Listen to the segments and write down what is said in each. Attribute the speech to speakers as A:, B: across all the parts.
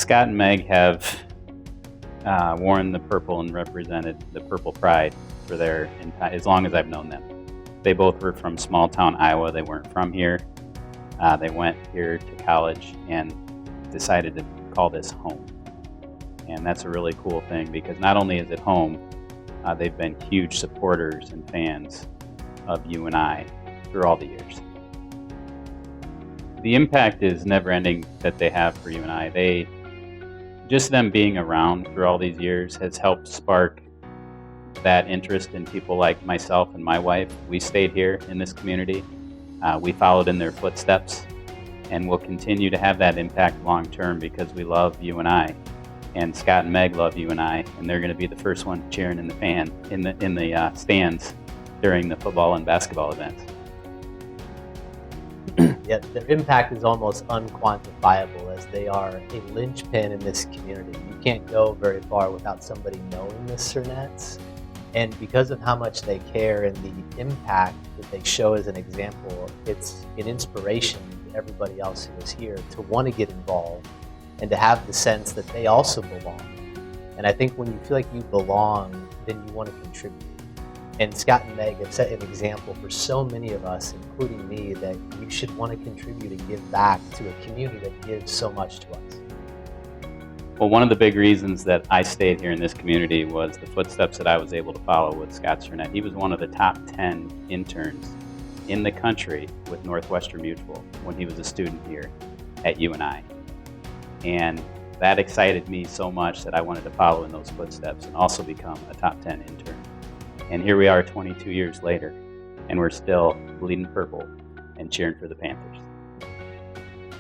A: Scott and Meg have worn the purple and represented the purple pride for as long as I've known them. They both were from small town Iowa. They weren't from here. They went here to college and decided to call this home. And that's a really cool thing because not only is it home, they've been huge supporters and fans of UNI through all the years. The impact is never ending that they have for UNI. Just them being around for all these years has helped spark that interest in people like myself and my wife. We stayed here in this community. We followed in their footsteps, and we'll continue to have that impact long term because we love UNI. And Scott and Meg love UNI, and they're going to be the first one cheering in the stands during the football and basketball events.
B: Yeah, their impact is almost unquantifiable as they are a linchpin in this community. You can't go very far without somebody knowing the Sernetts. And because of how much they care and the impact that they show as an example, it's an inspiration to everybody else who is here to want to get involved and to have the sense that they also belong. And I think when you feel like you belong, then you want to contribute. And Scott and Meg have set an example for so many of us, including me, that we should want to contribute and give back to a community that gives so much to us.
A: Well, one of the big reasons that I stayed here in this community was the footsteps that I was able to follow with Scott Sernett. He was one of the top 10 interns in the country with Northwestern Mutual when he was a student here at UNI. And that excited me so much that I wanted to follow in those footsteps and also become a top 10 intern. And here we are 22 years later, and we're still bleeding purple and cheering for the Panthers.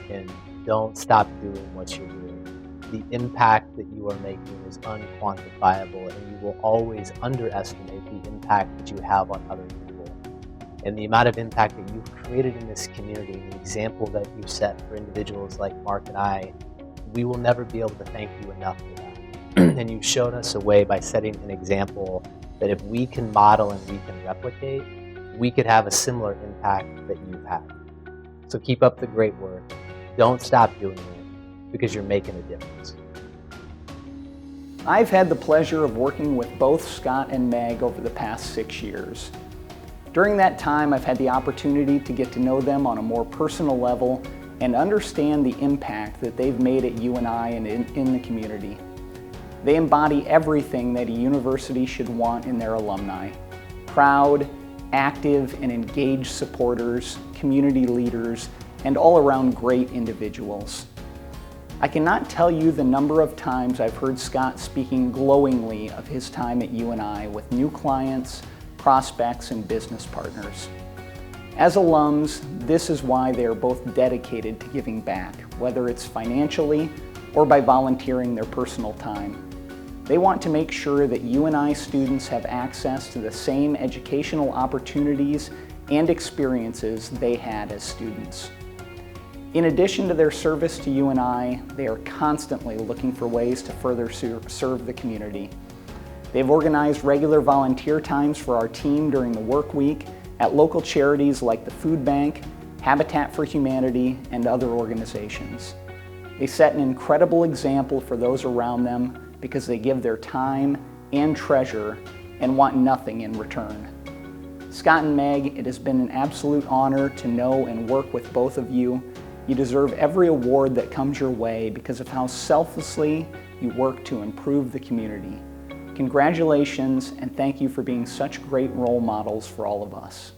B: And don't stop doing what you're doing. The impact that you are making is unquantifiable, and you will always underestimate the impact that you have on other people. And the amount of impact that you've created in this community, the example that you set for individuals like Mark and I, we will never be able to thank you enough for that. And you've shown us a way by setting an example that if we can model and we can replicate, we could have a similar impact that you've had. So keep up the great work. Don't stop doing it because you're making a difference.
C: I've had the pleasure of working with both Scott and Meg over the past 6 years. During that time, I've had the opportunity to get to know them on a more personal level and understand the impact that they've made at UNI and in the community. They embody everything that a university should want in their alumni: proud, active, and engaged supporters, community leaders, and all-around great individuals. I cannot tell you the number of times I've heard Scott speaking glowingly of his time at UNI with new clients, prospects, and business partners. As alums, this is why they are both dedicated to giving back, whether it's financially or by volunteering their personal time. They want to make sure that UNI students have access to the same educational opportunities and experiences they had as students. In addition to their service to UNI, they are constantly looking for ways to further serve the community. They've organized regular volunteer times for our team during the work week at local charities like the Food Bank, Habitat for Humanity, and other organizations. They set an incredible example for those around them because they give their time and treasure and want nothing in return. Scott and Meg, it has been an absolute honor to know and work with both of you. You deserve every award that comes your way because of how selflessly you work to improve the community. Congratulations, and thank you for being such great role models for all of us.